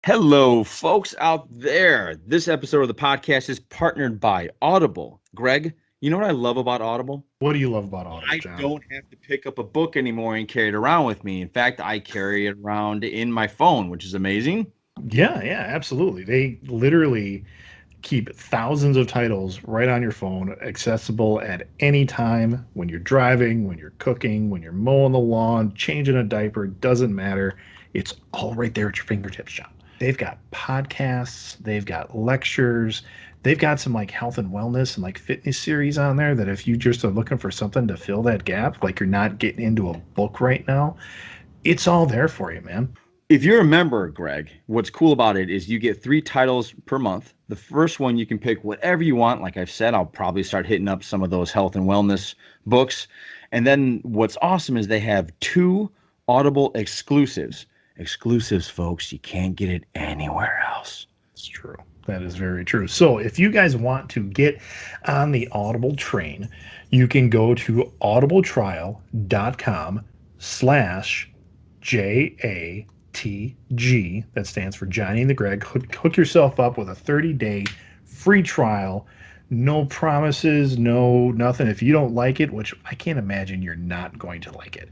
Hello, folks out there. This episode of the podcast is partnered by Audible. Greg, you know what I love about Audible? What do you love about Audible, I John? don't have to pick up a book anymore and carry it around with me. In fact, I carry it around in my phone, which is amazing. Yeah, absolutely. They literally keep thousands of titles right on your phone, accessible at any time when you're driving, when you're cooking, when you're mowing the lawn, changing a diaper, doesn't matter. It's all right there at your fingertips, John. They've got podcasts, they've got lectures, they've got some like health and wellness and like fitness series on there that if you just are looking for something to fill that gap, like you're not getting into a book right now, it's all there for you, man. If you're a member, Greg, what's cool about it is you get 3 titles per month. The first one you can pick whatever you want. Like I've said, I'll probably start hitting up some of those health and wellness books. And then what's awesome is they have 2 Audible exclusives. Exclusives, folks. You can't get it anywhere else. It's true. That is very true. So if you guys want to get on the Audible train, you can go to audibletrial.com/JATG. That stands for Johnny and the Greg. Hook yourself up with a 30-day free trial. No promises, no nothing. If you don't like it, which I can't imagine you're not going to like it,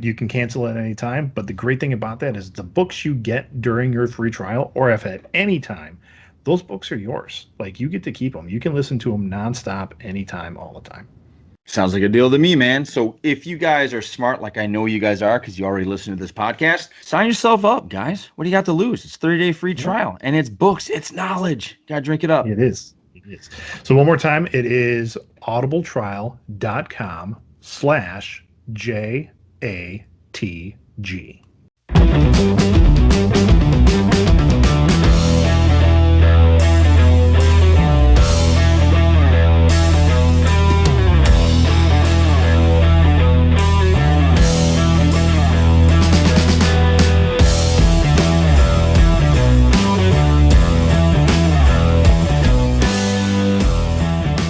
you can cancel at any time. But the great thing about that is the books you get during your free trial, or if at any time, those books are yours. Like you get to keep them. You can listen to them nonstop, anytime, all the time. Sounds like a deal to me, man. So if you guys are smart, like I know you guys are, because you already listen to this podcast, sign yourself up, guys. What do you got to lose? It's 30-day free trial, and it's books, it's knowledge. Gotta drink it up. It is. It is. So one more time, it is audibletrial.com/JATG.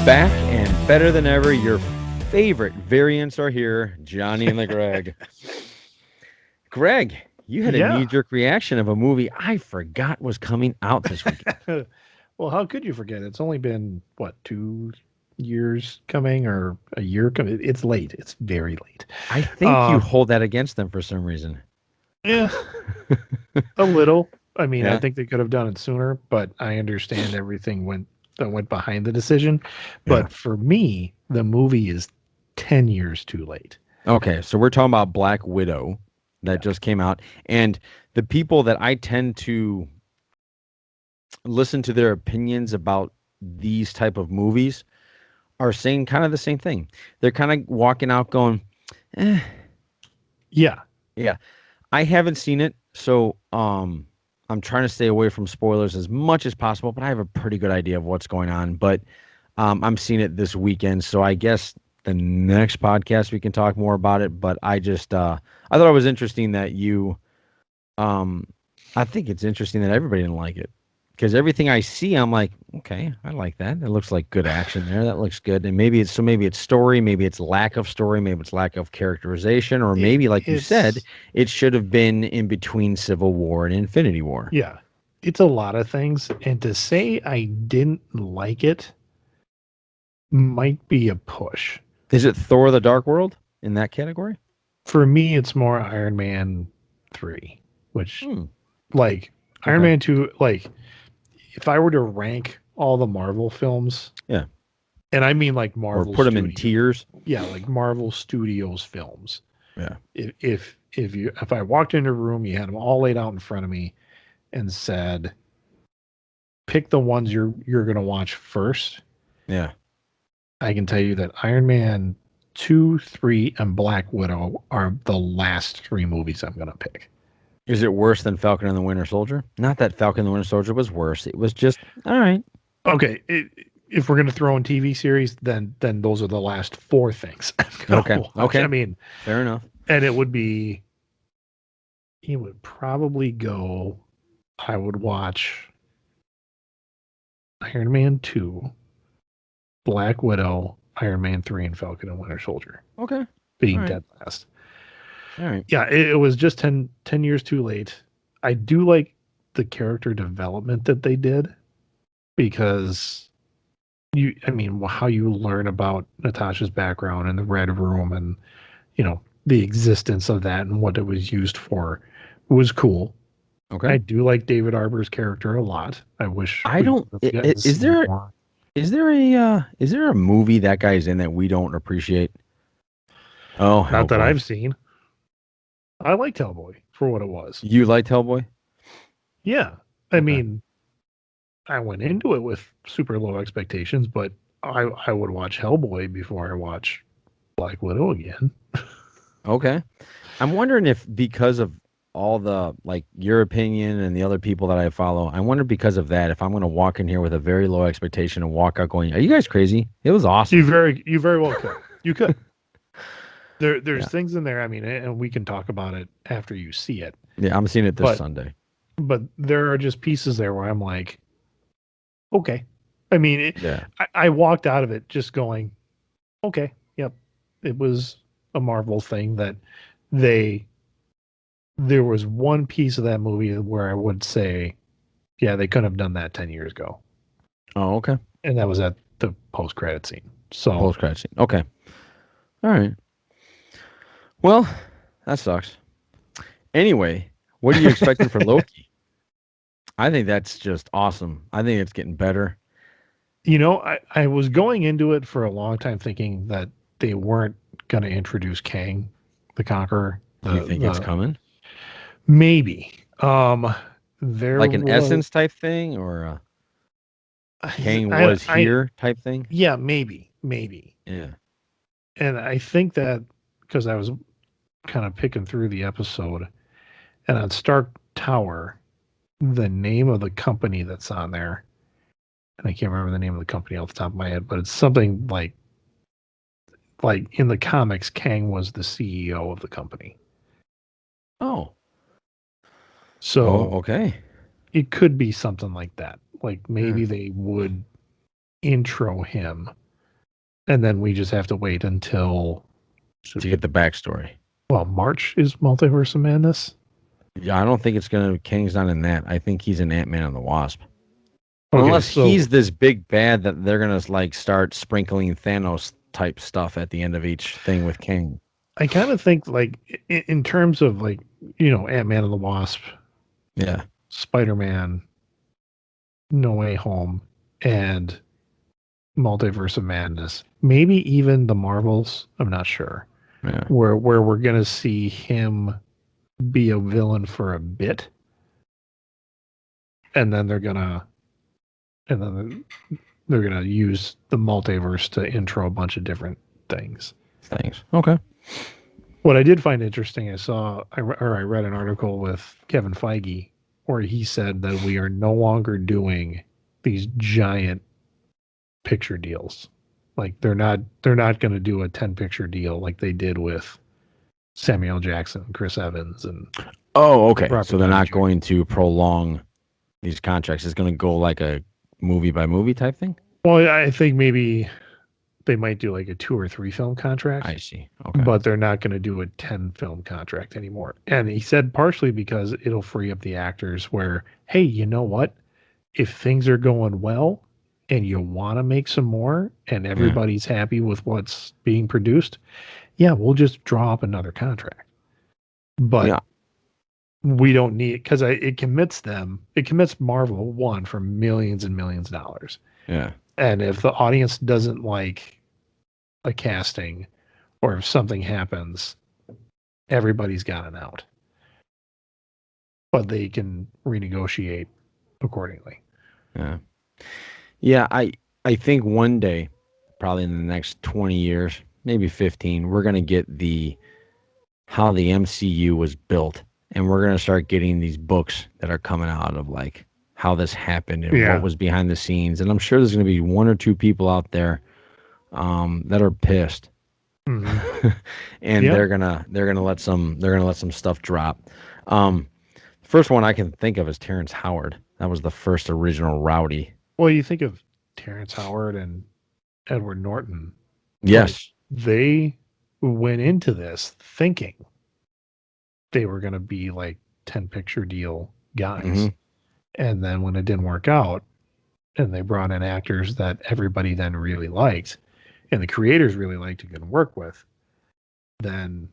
Back and better than ever, your favorite variants are here, Johnny and the Greg. Greg, you had a Yeah. knee-jerk reaction of a movie I forgot was coming out this week. Well, how could you forget? It's only been what, 2 years coming or a year coming? It's late. It's very late. I think you hold that against them for some reason. Yeah, a little. I mean, I Yeah. think they could have done it sooner, but I understand everything went behind the decision. But for me, the movie is 10 years too late. Okay, so we're talking about Black Widow that Yeah. just came out, and the people that I tend to listen to their opinions about these type of movies are saying kind of the same thing. They're kind of walking out going, eh, Yeah. yeah. I haven't seen it, so I'm trying to stay away from spoilers as much as possible, but I have a pretty good idea of what's going on. But I'm seeing it this weekend, so I guess the next podcast we can talk more about it. But I just I thought it was interesting that you I think it's interesting that everybody didn't like it. Because everything I see, I'm like, okay, I like that. It looks like good action there. That looks good. And maybe it's story, maybe it's lack of story, maybe it's lack of characterization, or maybe, like you said, It's it should have been in between Civil War and Infinity War. yeah. It's a lot of things, and to say I didn't like it might be a push. Is it Thor: The Dark World in that category? For me, it's more Iron Man 3, which Hmm. like Iron Okay. Man 2, like if I were to rank all the Marvel films, Yeah. and I mean like Or Marvel put them in Studios, tiers. yeah, like Marvel Studios films. Yeah. If I walked into a room, you had them all laid out in front of me, and said, pick the ones you're gonna watch first. Yeah. I can tell you that Iron Man 2, 3, and Black Widow are the last 3 movies I'm gonna pick. Is it worse than Falcon and the Winter Soldier? Not that Falcon and the Winter Soldier was worse. It was just all right. Okay, if we're gonna throw in TV series, then those are the last 4 things I'm gonna Okay. watch. Okay. I mean, Fair enough. and it would probably go. I would watch Iron Man 2, Black Widow, Iron Man 3, and Falcon and Winter Soldier Okay. being All right. dead last. All right. Yeah, it was just 10 years too late. I do like the character development that they did, because how you learn about Natasha's background and the Red Room and, the existence of that and what it was used for was cool. Okay. I do like David Arbor's character a lot. I wish I we don't. would have gotten to Is see there more. is there a movie that guy's in that we don't appreciate? Oh, Not that Hellboy. I've seen. I liked Hellboy for what it was. You liked Hellboy? Yeah. I Okay. mean, I went into it with super low expectations, but I would watch Hellboy before I watch Black Widow again. Okay. I'm wondering if because of all the like your opinion and the other people that I follow, I wonder because of that if I'm going to walk in here with a very low expectation and walk out going, "Are you guys crazy? It was awesome." You very well could. You could. There's Yeah. things in there. I mean, and we can talk about it after you see it. Yeah, I'm seeing it this But Sunday. there are just pieces there where I'm like, okay. I mean, Yeah. I walked out of it just going, okay, yep. It was a Marvel thing that they there was one piece of that movie where I would say, yeah, they couldn't have done that 10 years ago. Oh, okay. And that was at the post credit scene. So Post credit scene. Okay. All right. Well, that sucks. Anyway, what are you expecting for Loki? I think that's just awesome. I think it's getting better. I was going into it for a long time thinking that they weren't going to introduce Kang, the Conqueror. Do you think it's The coming? maybe there Like an was essence type thing or a Kang I was I here type thing? yeah, maybe. Yeah. And I think that because I was kind of picking through the episode, and on Stark Tower, the name of the company that's on there, and I can't remember the name of the company off the top of my head, but it's something like in the comics, Kang was the CEO of the company. Oh. Oh, So okay. it could be something like that. Like Yeah. maybe they would intro him, and then we just have to wait until, To get the backstory. well, March is Multiverse of Madness. Yeah, I don't think it's gonna Kang's not in that. I think he's an Ant-Man and the Wasp. Okay, Unless so he's this big bad that they're gonna like start sprinkling Thanos type stuff at the end of each thing with Kang. I kind of think like in terms of like Ant-Man and the Wasp, Yeah. Spider-Man, No Way Home, and Multiverse of Madness. Maybe even the Marvels. I'm not sure. Yeah. Where we're gonna see him be a villain for a bit, and then and then they're gonna use the multiverse to intro a bunch of different things. Thanks. Okay. What I did find interesting, I read an article with Kevin Feige where he said that we are no longer doing these giant picture deals. Like they're not going to do a 10 picture deal like they did with Samuel Jackson, Chris Evans, and Oh, okay. Robert So they're Downey not Jr. going to prolong these contracts. It's going to go like a movie by movie type thing. Well, I think maybe they might do like a 2 or 3 film contract, I see. Okay. but they're not going to do a 10 film contract anymore. And he said partially because it'll free up the actors where, hey, you know what? If things are going well and you want to make some more and Yeah. everybody's happy with what's being produced, yeah, we'll just draw up another contract. But Yeah. we don't need, because it commits Marvel one for millions and millions of dollars. Yeah. And if the audience doesn't like a casting or if something happens, everybody's got an out. But they can renegotiate accordingly. Yeah. Yeah. I think one day, probably in the next 20 years, maybe 15, we're going to get how the MCU was built. And we're going to start getting these books that are coming out of like how this happened and what Yeah. was behind the scenes. And I'm sure there's going to be one or two people out there that are pissed. Mm-hmm. And Yeah. they're gonna let some stuff drop. First one I can think of is Terrence Howard. That was the first original Rowdy. Well, you think of Terrence Howard and Edward Norton. Like, Yes. they went into this thinking they were going to be like 10 picture deal guys. Mhm. And then when it didn't work out, and they brought in actors that everybody then really liked, and the creators really liked and could work with, then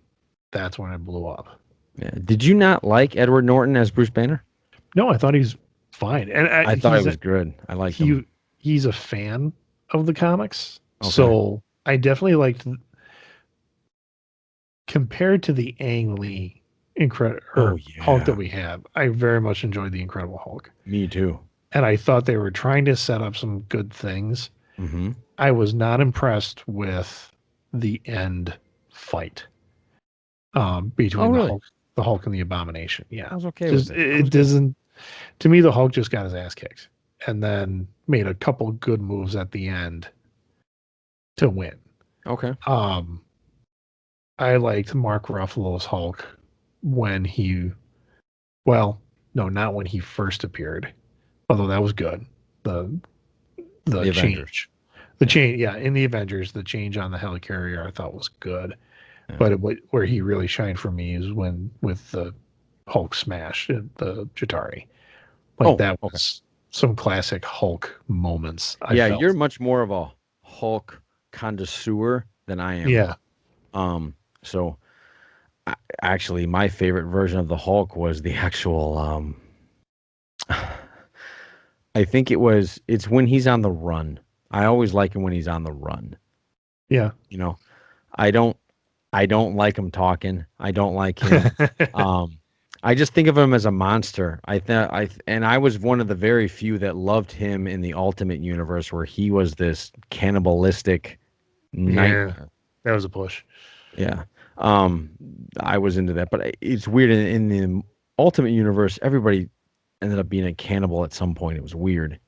that's when it blew up. Yeah. Did you not like Edward Norton as Bruce Banner? No, I thought he's fine, and I thought it was good. I liked him. he's a fan of the comics, Okay. so I definitely liked compared to the Ang Lee Oh Hulk that yeah. we have. I very much enjoyed the Incredible Hulk, Me too. and I thought they were trying to set up some good things. Mm-hmm. I was not impressed with the end fight Oh between really? the Hulk and the Abomination. Yeah, I was okay with just it. I was it good. doesn't. To me, the Hulk just got his ass kicked, and then made a couple good moves at the end to win. Okay. Um, I liked Mark Ruffalo's Hulk when well, no, not when he first appeared, although that was good. The the The Avengers. change, the Yeah. change, yeah, in the Avengers, the change on the helicarrier I thought was good. Yeah. But where he really shined for me is when with the Hulk smash, the Chitauri. Like Oh, that okay. was some classic Hulk moments. I Yeah, you're felt. much more of a Hulk connoisseur than I am. Yeah, Um, so actually, my favorite version of the Hulk was the actual. I think it's when he's on the run. I always like him when he's on the run. yeah. You know, I don't I don't like him talking. I don't like him. Um, I just think of him as a monster. I was one of the very few that loved him in the Ultimate Universe, where he was this cannibalistic Yeah, nightmare. that was a push. Yeah. Um, I was into that, but it's weird in the Ultimate Universe, everybody ended up being a cannibal at some point. It was weird.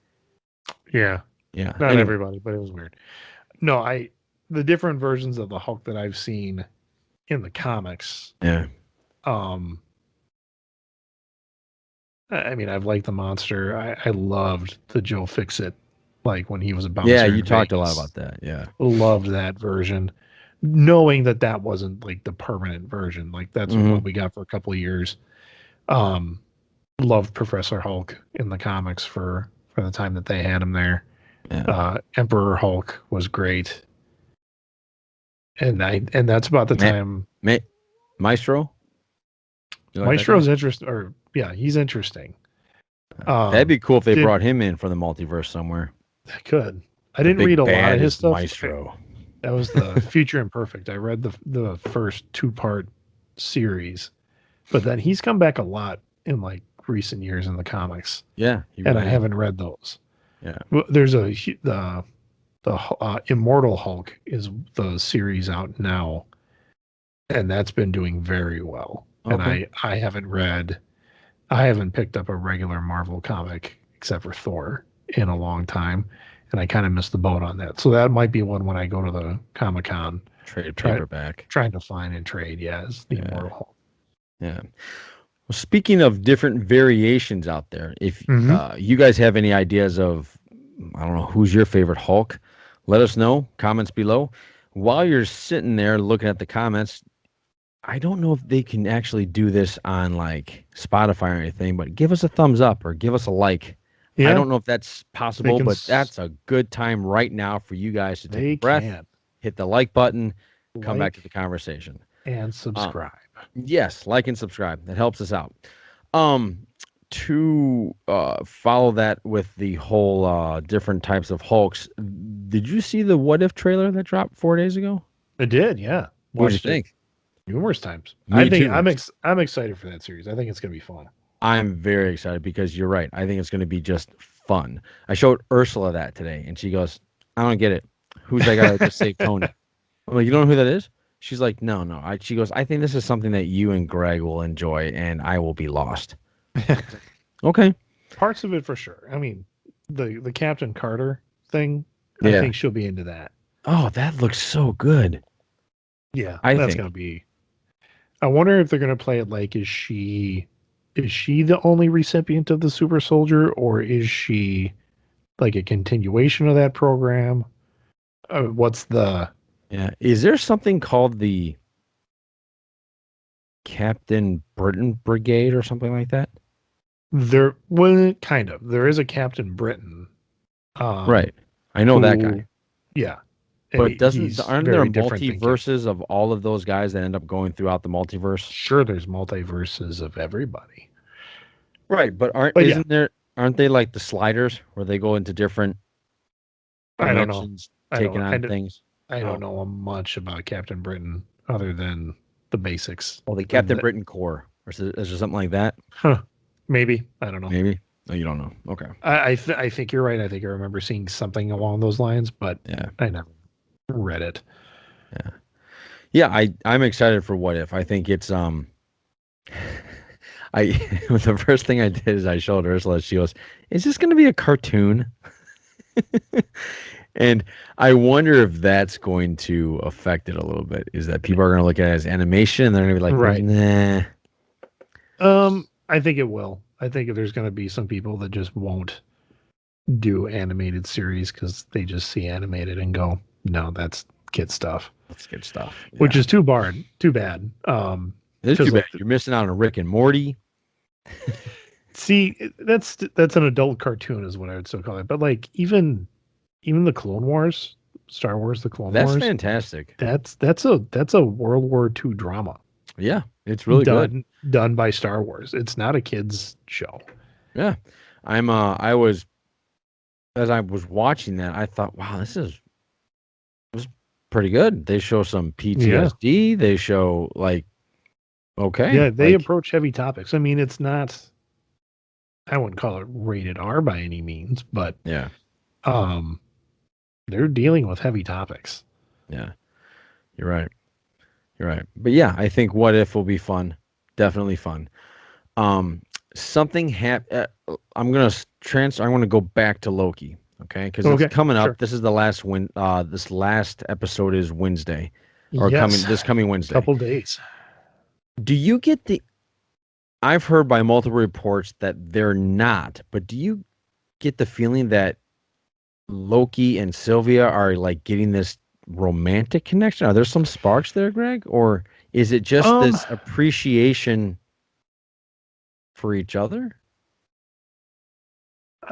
Yeah, Yeah. not Anyway. everybody, but it was weird. No, the different versions of the Hulk that I've seen in the comics. Yeah. Um, I mean, I've liked the monster. I loved the Joe Fixit, like when he was a Yeah, bouncer you in talked a lot Vegas. about that. Yeah. Loved that version, knowing that that wasn't like the permanent version. Like that's what Hmm. we got for a couple of years. Um, Loved Professor Hulk in the comics for the time that they had him there. Yeah. Emperor Hulk was great, and that's about the Ma- time Maestro? You like that guy? Maestro's interest. Or yeah, he's interesting. That'd be cool if they Did brought him in for the multiverse somewhere. I could. I The didn't read big a lot of bad his is stuff. Maestro. That was the Future Imperfect. I read the first 2-part series, but then he's come back a lot in like recent years in the comics, Yeah, he and I really is. haven't read those. Yeah. Well, there's the Immortal Hulk is the series out now, and that's been doing very well. And Okay. I haven't picked up a regular Marvel comic except for Thor in a long time, and I kind of missed the boat on that. So that might be one when I go to the Comic Con, Trade try paperback. trying to find and trade. Yeah, is the Yeah. Immortal Hulk. Yeah. Well, speaking of different variations out there, if Mm-hmm. you guys have any ideas of, I don't know, who's your favorite Hulk, let us know. Comments below. While you're sitting there looking at the comments, I don't know if they can actually do this on like Spotify or anything, but give us a thumbs up or give us a like. I Yeah, don't know if that's they possible, can. but that's a good time right now for you guys to take a They breath, can hit the like button, come back to the like conversation. and Um, subscribe. yes, like and subscribe. That helps us out. Um, to follow that with the whole different types of Hulks, did you see the What If trailer that dropped 4 days ago? I did. Yeah, What'd you watched it think? numerous times. I Me think too. I'm excited for that series. I think it's gonna be fun. I'm very excited because you're right. I think it's going to be just fun. I showed Ursula that today, and she goes, "I don't get it. Who's that guy that just saved Tony?" I'm like, "You don't know who that is?" She's like, "No, no." She goes, "I think this is something that you and Greg will enjoy, and I will be lost." Okay. Parts of it for sure. I mean, the Captain Carter thing. I Yeah. think she'll be into that. Oh, that looks so good. Yeah, I that's think. gonna be. I wonder if they're gonna play it like is she the only recipient of the super soldier, or is she like a continuation of that program? What's the Yeah. Is there something called the Captain Britain Brigade or something like that? well, kind of. There is a Captain Britain, um, Right. I know that who, guy. yeah, and But he's aren't there very different than Captain. multiverses of all of those guys that end up going throughout the multiverse? Sure, there's multiverses of everybody, Right, but but yeah, aren't they like the sliders where they go into different I don't know. dimensions I taking don't. on things? I don't Oh. know much about Captain Britain other than the basics. Well, the Captain The, Britain Corps. Or is there something like that? huh, maybe I don't know. Maybe. No, you don't know. Okay. I think you're right. I think I remember seeing something along those lines, but Yeah. I never read it. Yeah. Yeah, I'm excited for What If. I think it's I the first thing I did is I showed Ursula. She goes, "Is this going to be a cartoon?" And I wonder if that's going to affect it a little bit. Is that people are going to look at it as animation and they're going to be like, Right. "Nah." I think it will. I think there's going to be some people that just won't do animated series because they just see animated and go, no, that's kid stuff, That's good stuff. which Yeah. is too bad. It is too 'Cause, bad. like, You're missing out on Rick and Morty. see, that's an adult cartoon is what I would still call it. But like even the Clone Wars, Star Wars, the Clone That's Wars, fantastic. that's a World War II drama Yeah, it's really good. done by Star Wars. It's not a kids show. Yeah. I was as I was watching that, I thought, wow, was pretty good. They show some Yeah. PTSD. They show like okay, Yeah, they like approach heavy topics. I mean, it's not I wouldn't call it rated R by any means, but yeah, um they're dealing with heavy topics. yeah. You're right. You're right. But yeah, I think What If will be fun. Definitely fun. Um, something I'm gonna transfer. I want to go back to Loki. Okay, because it's Okay, coming up. sure. This is the last this last episode is Wednesday, or Yes. coming Wednesday. Couple days. Do you get the? I've heard by multiple reports that they're not, but do you get the feeling that Loki and Sylvia are like getting this romantic connection? Are there some sparks there, Greg, or is it just Um this appreciation for each other?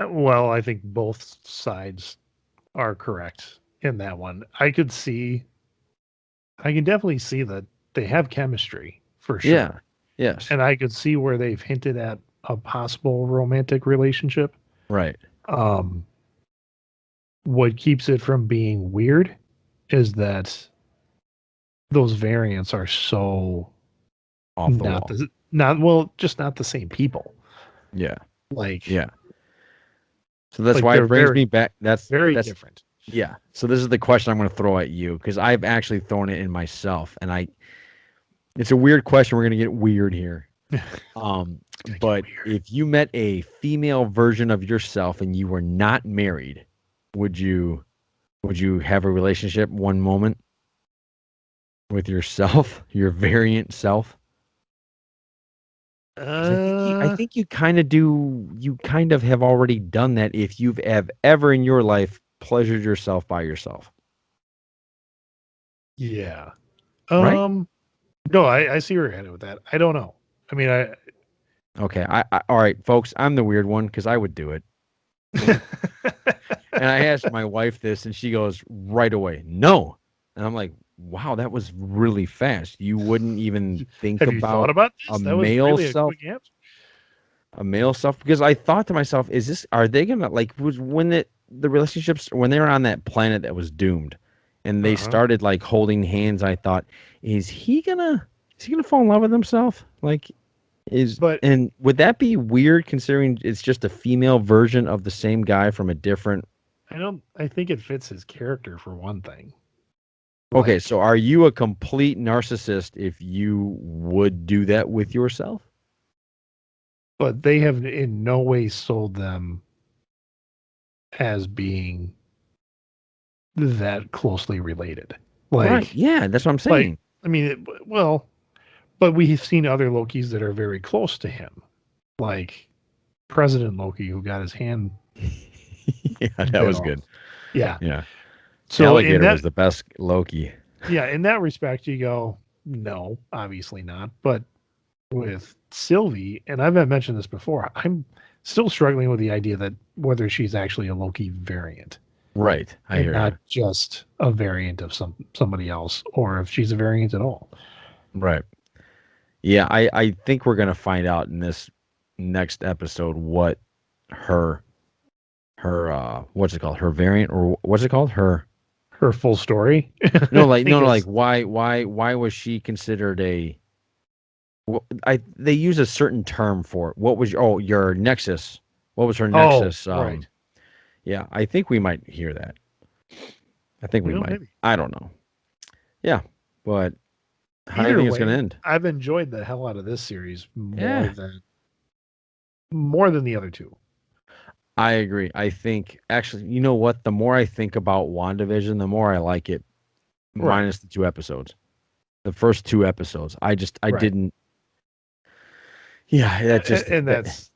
well, I think both sides are correct in that one. I can definitely see that they have chemistry for Yeah. sure. Yes. And I could see where they've hinted at a possible romantic relationship. Right. Um, what keeps it from being weird is that those variants are so Off the wall. just not the same people. Yeah. Like Yeah. So that's why they're it brings me back. very That's different. yeah. So this is the question I'm going to throw at you because I've actually thrown it in myself, and it's a weird question. We're going to get weird here. But if you met a female version of yourself and you were not married, would you have a relationship one moment with yourself, your variant self? 'Cause I think you kind of do. You kind of have already done that if you've ever in your life pleasured yourself by yourself, Yeah. right? No, I see where you're headed with that. I don't know. I mean, Okay. All right, folks. I'm the weird one because I would do it. And I asked my wife this, and she goes right away, "No." And I'm like, "Wow, that was really fast. You wouldn't even think have you thought about about a this? That was male really a self, quick answer. because I thought to myself, are they gonna like was when the relationships when they were on that planet that was doomed, and they Uh-huh. started like holding hands. I thought, is he gonna fall in love with himself? Like, But and would that be weird considering it's just a female version of the same guy from a different? I think it fits his character for one thing. Okay, Like, so are you a complete narcissist if you would do that with yourself? but they have in no way sold them as being that closely related. Right. Like, Yeah, that's what I'm like saying. I mean, well, but we've seen other Lokis that are very close to him, like President Loki, who got his hand Yeah, that bit was off. good. Yeah. Yeah. So Alligator was the best Loki. in that respect, you go, no, obviously not. But with Sylvie, and I've mentioned this before. I'm still struggling with the idea that whether she's actually a Loki variant Right. I and hear not you. just a variant of somebody else, or if she's a variant at all. Right. Yeah, I think we're gonna find out in this next episode what her what's it called? Her variant, or what's it called? Her Her full story, no, I like think no, no, like is why was she considered a I they use a certain term for it. What was your nexus? What was her oh nexus? right, Yeah, I think we might hear that. I think we might. maybe. I don't know. Yeah, but how do you Either think it's gonna way, end? I've enjoyed the hell out of this series Yeah, more than the other two. I agree. I think actually, you know what? The more I think about WandaVision, the more I like it, Right, minus the 2 episodes. The first 2 episodes. I right, didn't. Yeah, that just and that.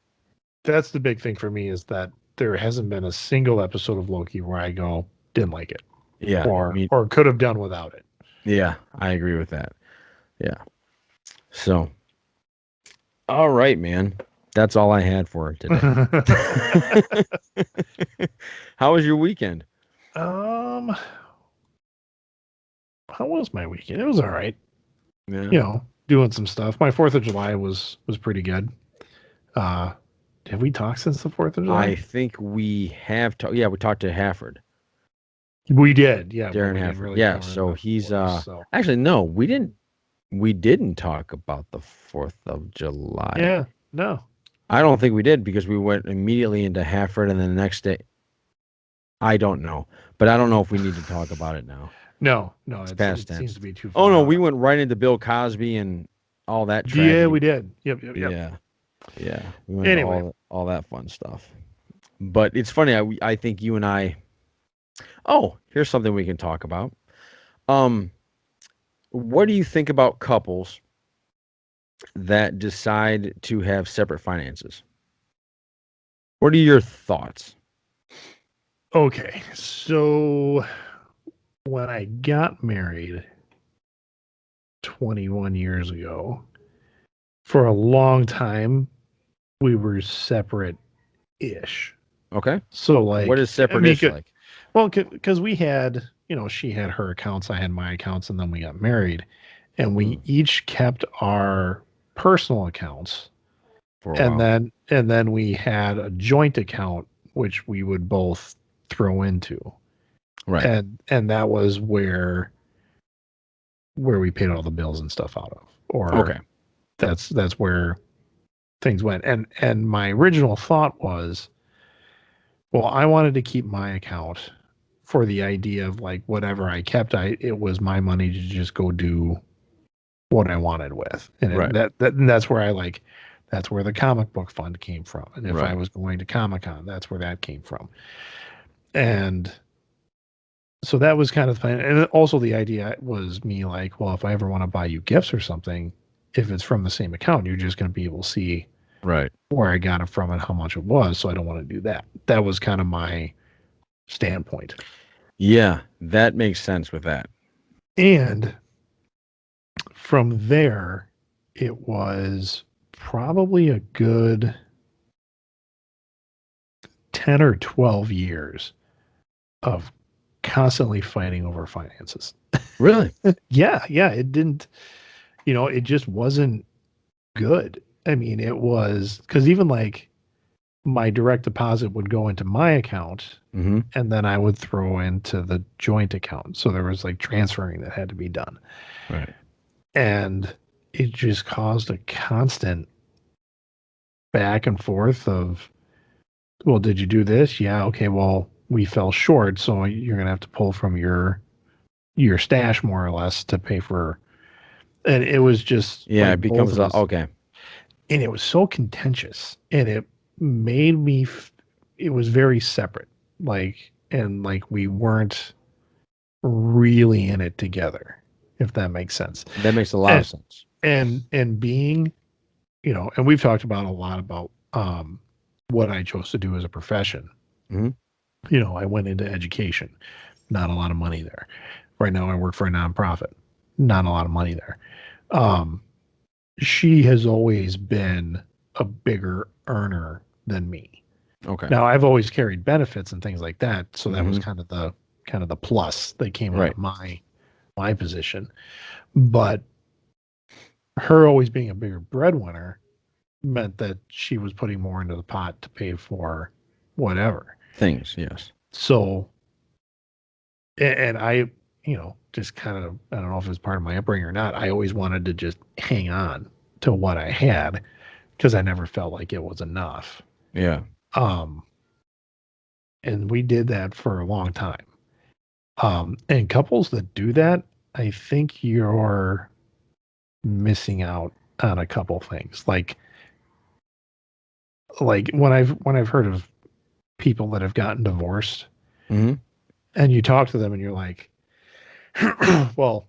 that's the big thing for me is that there hasn't been a single episode of Loki where I go didn't like it Yeah, me. or could have done without it. Yeah, I agree with that. Yeah. So, all right, man. That's all I had for today. How was your weekend? um, how was my weekend? It was all right. Yeah. Doing some stuff. My 4th of July was pretty good. Uh, have we talked since the 4th of I July? think we have talked. Yeah, we talked to Hafford, We did, yeah, but Darren we didn't Hafford. really Yeah, cover so enough he's boys. So actually no, we didn't. We didn't talk about the 4th of July. yeah, no, I don't think we did because we went immediately into Hafford, and then the next day. I don't know, but I don't know if we need to talk about it now. no, It's past it seems tense. to be too Oh far no, out. we went right into Bill Cosby and all that Yeah, tragedy. we did. Yep. Yeah, yeah, we went into Anyway, all that fun stuff. But it's funny. I think you and I. Oh, here's something we can talk about. Um, what do you think about couples that decide to have separate finances? What are your thoughts? okay. So when I got married 21 years ago, for a long time we were separate ish. Okay, So what like, is I mean, separate-ish like? well, because we had, she had her accounts, I had my accounts, and then we got married, and we Mm, each kept our personal accounts, for a and while, then we had a joint account which we would both throw into, right? and that was where we paid all the bills and stuff out of, or Okay, that's where things went. And my original thought was, well, I wanted to keep my account for the idea of like whatever I kept, it was my money to just go do what I wanted with, and right, and that's where I like, that's where the comic book fund came from, and if I right. was going to Comic Con, that's where that came from, and so that was kind of the plan. And also the idea was me like, well, if I ever want to buy you gifts or something, if it's from the same account, you're just going to be able to see Right. where I got it from and how much it was. So I don't want to do that. That was kind of my standpoint. Yeah, that makes sense with that. And from there, it was probably a good 10 or 12 years of constantly fighting over finances. Really? Yeah. It didn't, it just wasn't good. I mean, it was because even like my direct deposit would go into my account Mm-hmm. and then I would throw into the joint account. So there was like transferring that had to be done. Right. And it just caused a constant back and forth of, well, did you do this? Yeah, okay, well, we fell short, so you're gonna have to pull from your stash more or less to pay for, and it was just Yeah, like it both becomes of us, okay. and it was so contentious, and it made me it was very separate, like, and like we weren't really in it together, if that makes sense. That makes a lot of And sense. and being, and we've talked about a lot about what I chose to do as a profession. Mm-hmm. I went into education, not a lot of money there. Right now, I work for a nonprofit, not a lot of money there. Um, she has always been a bigger earner than me. Okay. Now I've always carried benefits and things like that, so that was Hmm. kind of the plus that came out Right. of my position. But her always being a bigger breadwinner meant that she was putting more into the pot to pay for whatever. Things. Yes. So, and I, just kind of, I don't know if it's part of my upbringing or not. I always wanted to just hang on to what I had because I never felt like it was enough. Yeah. Um, and we did that for a long time. And couples that do that, I think you're missing out on a couple things. Like when I've heard of people that have gotten divorced Hmm. and you talk to them and you're like, well,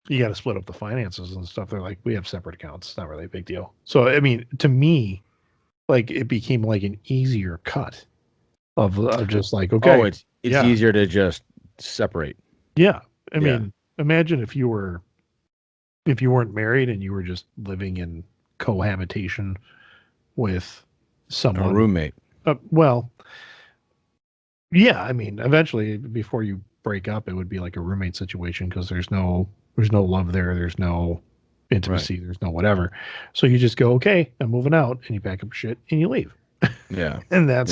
you got to split up the finances and stuff. They're like, we have separate accounts. It's not really a big deal. So, I mean, to me, like it became like an easier cut of just like, Oh, okay, it's yeah, easier to just separate. yeah. I Yeah. mean, imagine if you weren't married and you were just living in cohabitation with A someone. roommate. Well, yeah, I mean, eventually before you break up, it would be like a roommate situation because there's no love there, there's no Right. intimacy, there's no whatever. So you just go, okay, I'm moving out, and you pack up your shit and you leave. Yeah. And Yeah.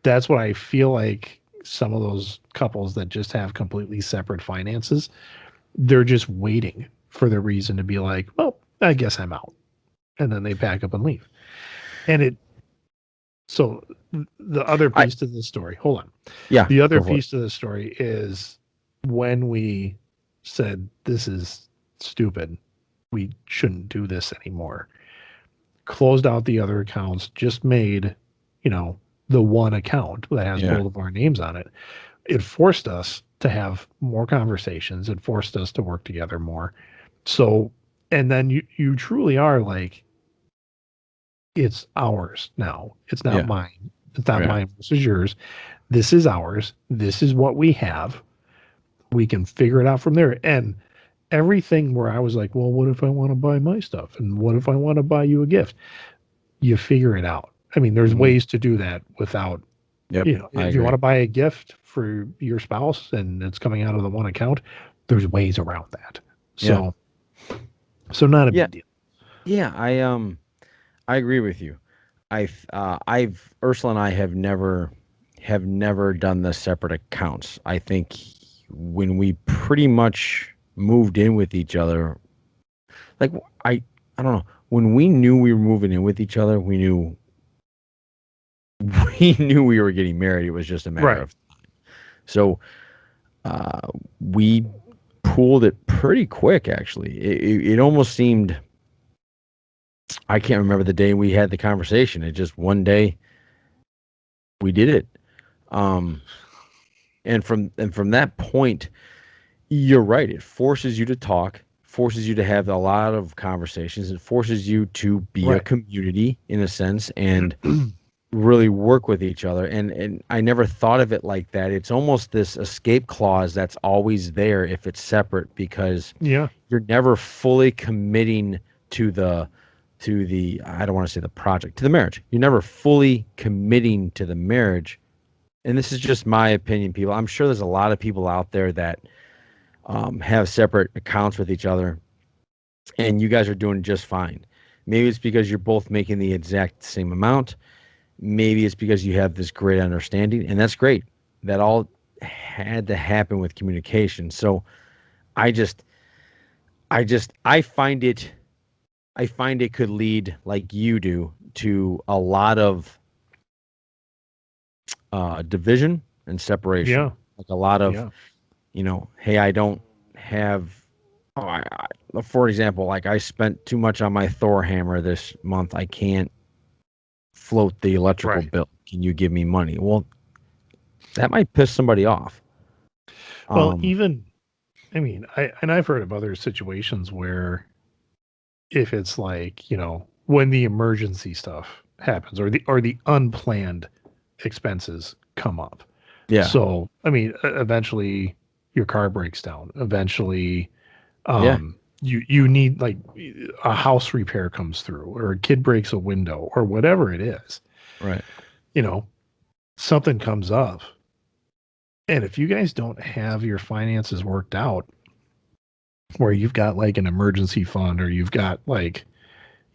that's what I feel like some of those couples that just have completely separate finances, they're just waiting for the reason to be like, well, I guess I'm out. And then they pack up and leave. And so the other I piece to the story, hold on. Yeah. The other Go for it. piece to the story is when we said, this is stupid, we shouldn't do this anymore, closed out the other accounts, just made, you know, the one account that has Yeah. both of our names on it. It forced us to have more conversations. It forced us to work together more. So, and then you truly are like, it's ours now. It's not Yeah. mine. It's not Yeah. mine. This is yours. This is ours. This is what we have. We can figure it out from there. And everything where I was like, well, what if I want to buy my stuff? And what if I want to buy you a gift? You figure it out. I mean, there's Hmm. ways to do that without, Yep. I if you want agree. to buy a gift for your spouse and it's coming out of the one account, there's ways around that. Yeah. So not a Yeah. big deal. Yeah. I agree with you. I've Ursula and I have never done the separate accounts. I think when we pretty much moved in with each other, like I don't know, when we knew we were moving in with each other, we knew we knew we were getting married. It was just a matter Right. of so uh, we pooled it pretty quick. Actually, it almost seemed, I can't remember the day we had the conversation. It just one day we did it. Um, and from that point, you're right. It forces you to talk, forces you to have a lot of conversations. It forces you to be a Right. community in a sense and really work with each other. And I never thought of it like that. It's almost this escape clause that's always there if it's separate because Yeah. you're never fully committing to the I don't want to say the project, to the marriage. You're never fully committing to the marriage. And this is just my opinion, people. I'm sure there's a lot of people out there that have separate accounts with each other, and you guys are doing just fine. Maybe it's because you're both making the exact same amount. Maybe it's because you have this great understanding, and that's great. That all had to happen with communication. So I just, I find it could lead, like you do, to a lot of division and separation. Yeah. Like a lot of, Yeah. hey, I don't have. Oh, for example, like I spent too much on my Thor hammer this month. I can't float the electrical Right. bill. Can you give me money? Well, that might piss somebody off. Well, Um, even, I mean, I've heard of other situations where if it's like, when the emergency stuff happens or the unplanned expenses come up. yeah, So, I mean, eventually your car breaks down. Eventually, yeah, you need like a house repair comes through or a kid breaks a window or whatever it is, Right. you know, something comes up. And if you guys don't have your finances worked out where you've got like an emergency fund or you've got like,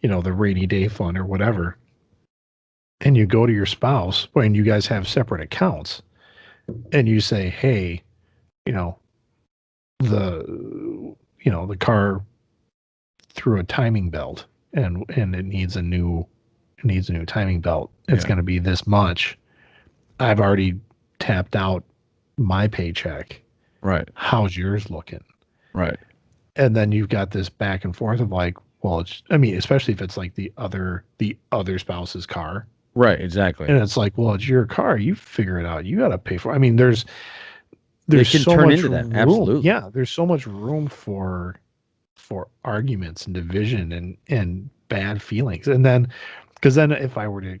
you know, the rainy day fund or whatever, and you go to your spouse when you guys have separate accounts and you say, hey, you know, the the car threw a timing belt and it needs a new timing belt. It's Yeah. going to be this much. I've already tapped out my paycheck. Right. How's yours looking? Right. And then you've got this back and forth of like, well, it's, I mean, especially if it's like the other spouse's car. Right. Exactly. And it's like, well, it's your car. You figure it out. You got to pay for it. I mean, there's It can so turn much into that. room. Absolutely. Yeah, there's so much room for arguments and division and bad feelings. And then because then if I were to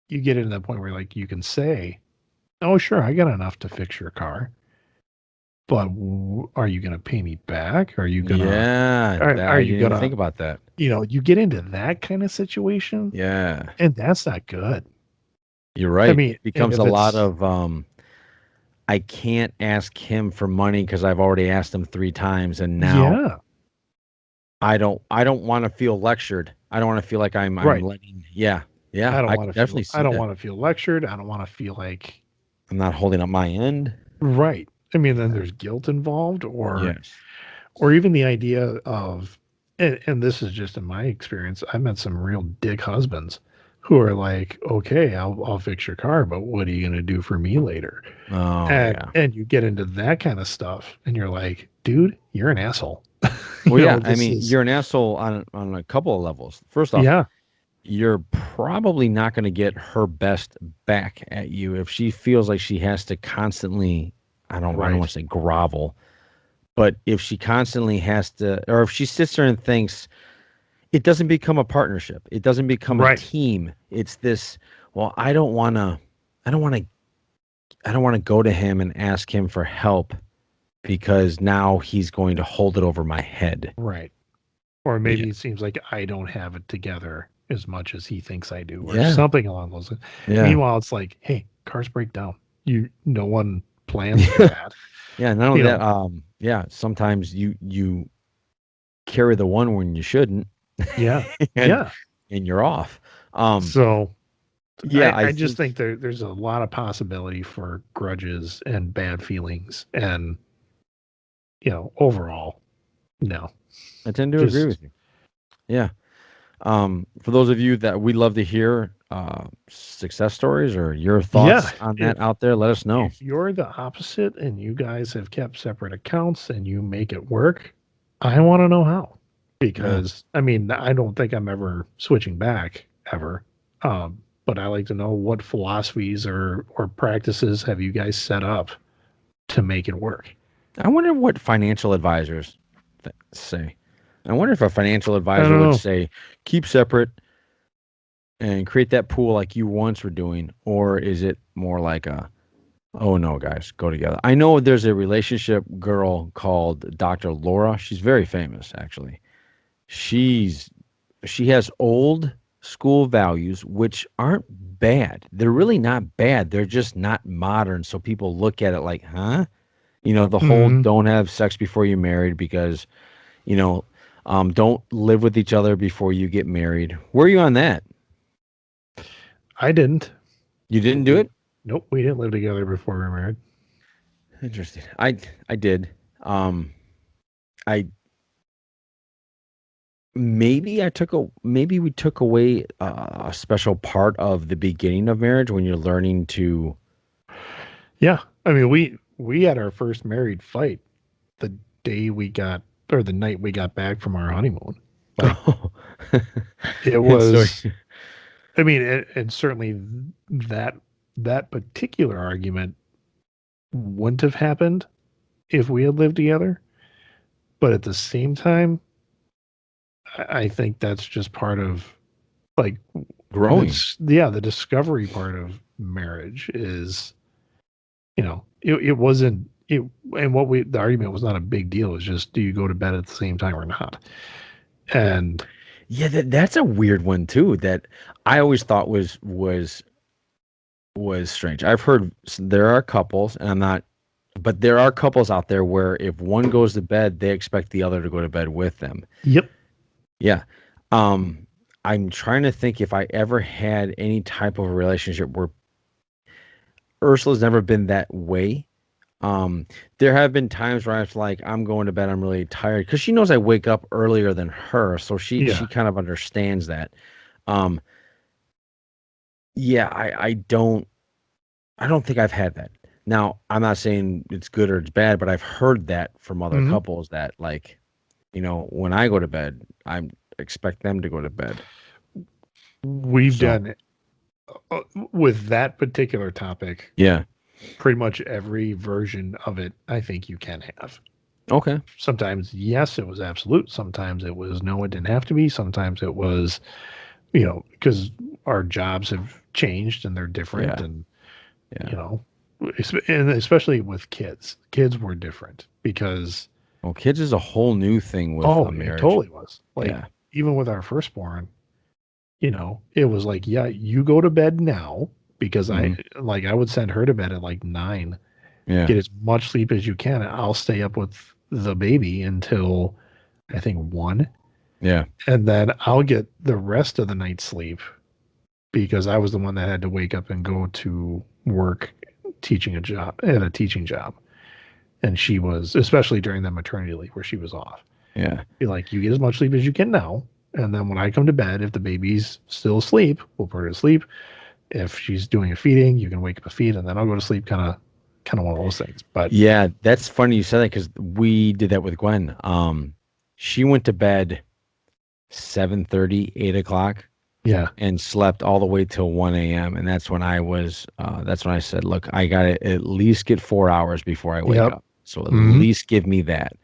you get into that point where like you can say, oh sure, I got enough to fix your car, but are you going to pay me back? Are you gonna Yeah. are I you didn't even gonna, think about that. you know, you get into that kind of situation Yeah. and that's not good. You're I right. mean, and Becomes if a lot it's of I can't ask him for money because I've already asked him 3 times, and now yeah, I don't want to feel lectured. I don't want to feel like I'm right. letting. Yeah. Yeah. I don't I want can to feel definitely see that. lectured. I don't want to feel like I'm not holding up my end. right. I mean, then Yeah. there's guilt involved Yes. or even the idea of and this is just in my experience, I met some real dick husbands who are like, okay, I'll fix your car, but what are you gonna do for me later? Oh yeah. And you get into that kind of stuff and you're like, dude, you're an asshole. Well, yeah. I This mean, is you're an asshole on a couple of levels. First off, yeah, you're probably not going to get her best back at you if she feels like she has to constantly. I don't want right. to say grovel, but if she constantly has to, or if she sits there and thinks it doesn't become a partnership, it doesn't become a Right. team. It's this. Well, I don't want to. I don't want to. I don't want to go to him and ask him for help because now he's going to hold it over my head. Right. Or Yeah. maybe it seems like I don't have it together as much as he thinks I do, or Yeah. something along those lines. Yeah. Meanwhile, it's like, hey, cars break down. No one plans for that. Yeah. Not You only that, know, yeah, sometimes you carry the one when you shouldn't, yeah. and Yeah. you're off. Um, So yeah, I I just think think there's a lot of possibility for grudges and bad feelings. And, overall, no. I tend to agree Just with you. Yeah. For those of you that we love to hear success stories or your yeah. thoughts on that out there, let us know. If you're the opposite and you guys have kept separate accounts and you make it work, I want to know how. Yeah. Because I mean, I don't think I'm ever switching back ever. But I like to know what philosophies or practices have you guys set up to make it work. I wonder what financial advisors say. I wonder if a financial I advisor don't would know. say keep separate and create that pool like you once were doing, or is it more like a oh no, guys, go together. I know there's a relationship girl called Dr. Laura. She's very famous, actually. She's she has old school values which aren't bad. They're really not bad. They're just not modern. So people look at it like, huh? The whole Hmm. don't have sex before you're married because, you know, don't live with each other before you get married. Where are you on that? I didn't. You didn't do We it? Nope. We didn't live together before we were married. Interesting. I did. I maybe we took away a special part of the beginning of marriage when you're learning to Yeah. I mean, we had our first married fight the day we got or the night we got back from our honeymoon. Like oh. it And so was I mean, and certainly that that particular argument wouldn't have happened if we had lived together. But at the same time, I think that's just part of like growing. the discovery part of marriage is, it wasn't it, and the argument was not a big deal. It's just, do you go to bed at the same time or not? And Yeah, that's a weird one too. That I always thought was strange. I've heard there are couples, and I'm not, but there are couples out there where if one goes to bed, they expect the other to go to bed with them. yep. Yeah. Um, I'm trying to think if I ever had any type of a relationship where Ursula's never been that way. Um, there have been times where I was like, I'm going to bed, I'm really tired, because she knows I wake up earlier than her, so she Yeah. kind of understands that. Um, yeah, I don't think I've had that. Now, I'm not saying it's good or it's bad, but I've heard that from other Hmm. couples that like, when I go to bed, I expect them to go to bed. We've So, done it with that particular topic. yeah. Pretty much every version of it, I think you can have. Okay. Sometimes, yes, it was absolute. Sometimes it was no, it didn't have to be. Sometimes it was, because our jobs have changed and they're different. Yeah. And, Yeah. and especially with kids were different because, Well, kids is a whole new thing with oh, a it marriage. totally was. Like, Yeah. even with our firstborn, it was like, yeah, you go to bed now because Hmm. I would send her to bed at like 9, Yeah. get as much sleep as you can. And I'll stay up with the baby until I think 1. Yeah. And then I'll get the rest of the night's sleep because I was the one that had to wake up and go to work at a teaching job. And she was, especially during the maternity leave where she was off. Yeah. Be like, you get as much sleep as you can now. And then when I come to bed, if the baby's still asleep, we'll put her to sleep. If she's doing a feeding, you can wake up a feed, and then I'll go to sleep. Kind of one of those things. But Yeah. That's funny you said that because we did that with Gwen. She went to bed 7:30, 8 o'clock, yeah, and slept all the way till 1 a.m. And that's when I said, look, I got to at least get 4 hours before I wake yep, up. So at hmm, least give me that.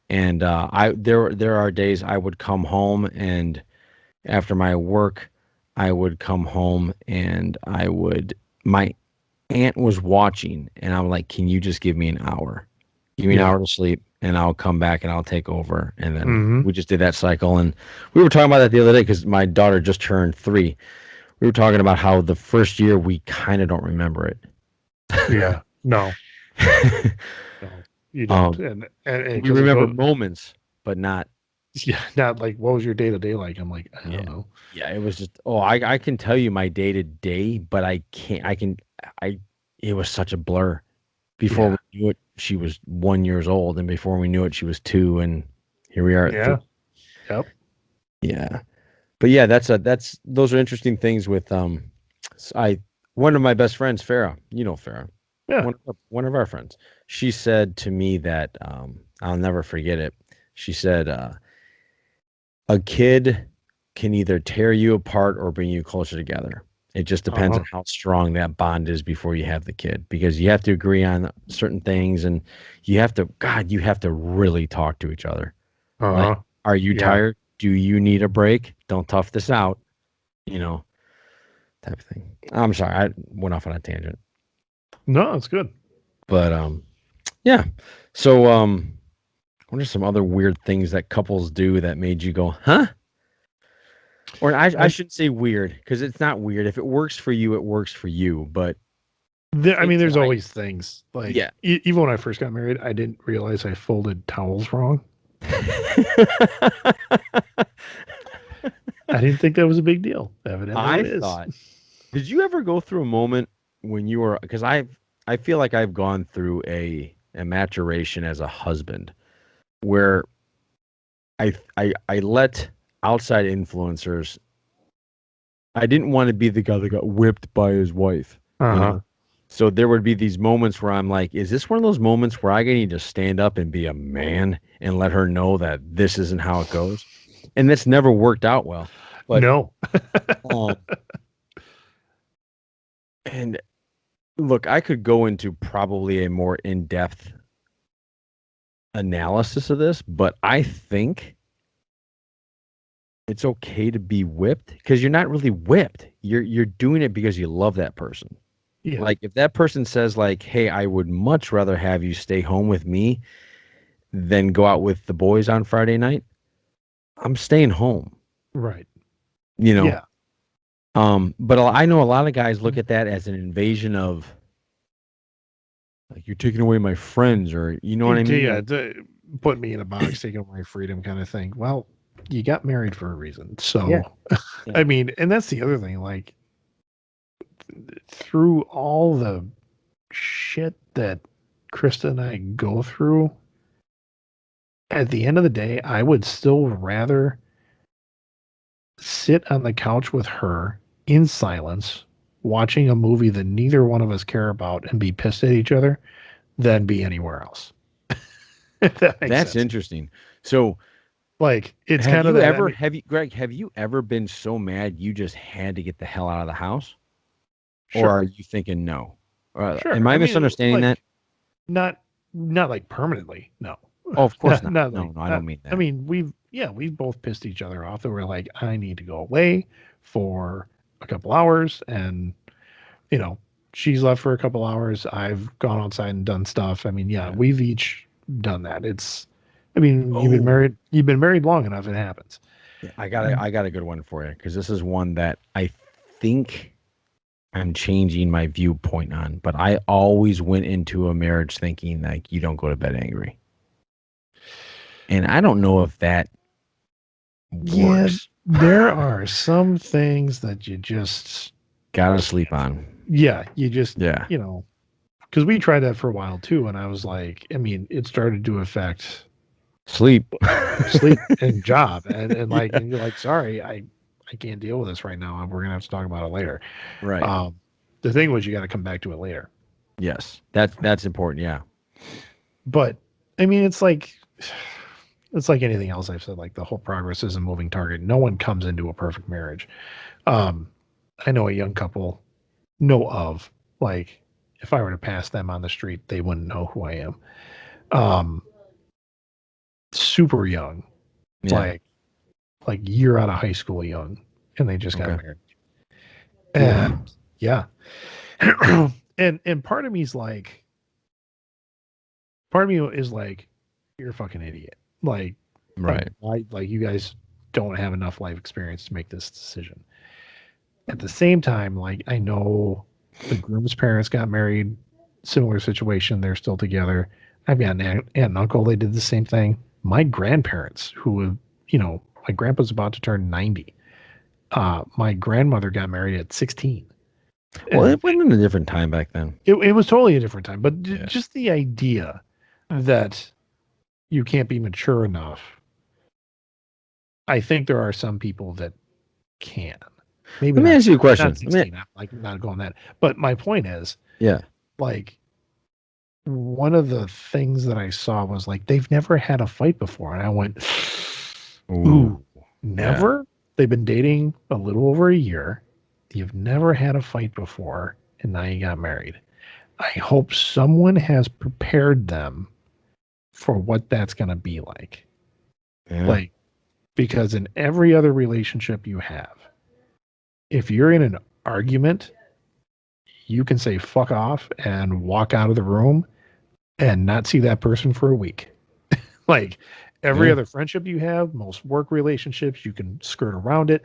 And there are days I would come home, and after my work, I would come home and my aunt was watching, and I'm like, can you just give me an hour? Give me an yeah, hour to sleep, and I'll come back and I'll take over. And then hmm, we just did that cycle. And we were talking about that the other day because my daughter just turned 3. We were talking about how the first year we kind of don't remember yeah. No, it. no, you don't. um, And we because it remember goes, moments, but not. yeah, not like what was your day to day like? I'm like, I Yeah. don't know. Yeah, it was just, I can tell you my day to day, but I can't, I can, I, it was such a blur. Before Yeah, we knew it, she was 1 years old, and before we knew it, she was 2, and here we are at 3. yeah, yep, Yeah. But yeah, those are interesting things with, I, one of my best friends, Farah, Farah, yeah, one of our friends, she said to me that, I'll never forget it. She said, a kid can either tear you apart or bring you closer together. It just depends uh-huh, on how strong that bond is before you have the kid, because you have to agree on certain things, and you have to really talk to each other. Like, uh-huh, are you yeah. tired? Do you need a break? Don't tough this out, you know, type of thing. I'm sorry, I went off on a tangent, No, it's good. but yeah. So what are some other weird things that couples do that made you go, huh? Or I I, shouldn't say weird because it's not weird. If it works for you, it works for you. But I mean, things that there's always things like yeah. even when I first got married, I didn't realize I folded towels wrong. I didn't think that was a big deal. Evidently, I it is. thought, did you ever go through a moment when you were, because I feel like I've gone through a maturation as a husband where I let outside influencers. I didn't want to be the guy that got whipped by his wife, Uh you huh. know. So there would be these moments where I'm like, is this one of those moments where I need to stand up and be a man and let her know that this isn't how it goes? And that's never worked out well. But No. um and look, I could go into probably a more in-depth analysis of this, but I think it's okay to be whipped because you're not really whipped. You're doing it because you love that person. Yeah. Like if that person says like, "Hey, I would much rather have you stay home with me than go out with the boys on Friday night," I'm staying home. Right. You know. Yeah. But I know a lot of guys look at that as an invasion of like you're taking away my friends, or you know what I mean? Yeah. Put me in a box, taking away my freedom kind of thing. Well, you got married for a reason. Yeah. So, Yeah. I mean, and that's the other thing. Like, through all the shit that Krista and I go through, at the end of the day, I would still rather sit on the couch with her in silence, watching a movie that neither one of us care about and be pissed at each other than be anywhere else. If that makes That's sense. interesting. So Like, it's kind of that. I mean, Greg, have you ever been so mad you just had to get the hell out of the house? Or are sure, you thinking no? Am sure. I I mean, misunderstanding that? like, not not like permanently. No, Oh, of course not not. not like. No, I don't mean I that. mean, we've both pissed each other off. That we're like, I need to go away for a couple hours, and you know, she's left for a couple hours. I've gone outside and done stuff. I mean, yeah, Yeah. we've each done that. It's, I mean, Oh, you've been married long enough. It happens. yeah, I got a good one for you because this is one that I think I'm changing my viewpoint on. But I always went into a marriage thinking like you don't go to bed angry, and I don't know if that Yeah, works. there are some things that you just, Gotta sleep on. yeah, you just, Yeah. because we tried that for a while too. And I was like, I mean, it started to affect Sleep. sleep and job. And like, Yeah. and you're like, sorry, I can't deal with this right now. We're going to have to talk about it later. Right. The thing was, you got to come back to it later. Yes. That's important. Yeah. But I mean, it's like anything else I've said, like the whole progress is a moving target. No one comes into a perfect marriage. Um, I know a young couple know of, like, if I were to pass them on the street, they wouldn't know who I am. Um, Super young, Yeah. like year out of high school young, and they just got Okay. married. Oof. And yeah. And part of me is like, you're a fucking idiot. Like Right. why, like, you guys don't have enough life experience to make this decision. At the same time, like, I know the groom's parents got married, similar situation, they're still together. I've got an aunt and uncle, they did the same thing. My grandparents, who have, my grandpa's about to turn 90. My grandmother got married at 16. Well, And it went in a different time back then. it was totally a different time, but Yeah. just the idea that you can't be mature enough. I think there are some people that can. Maybe Let me not, ask you a question. not 16. I'm like not going that. But my point is, Yeah. like, one of the things that I saw was like they've never had a fight before. And I went, Ooh. ooh, Yeah. never? They've been dating a little over a year. You've never had a fight before, and now you got married. I hope someone has prepared them for what that's going to be like. Yeah. Like, because in every other relationship you have, if you're in an argument, you can say fuck off and walk out of the room and not see that person for a week. Like, every Yeah. other friendship you have, most work relationships, you can skirt around it.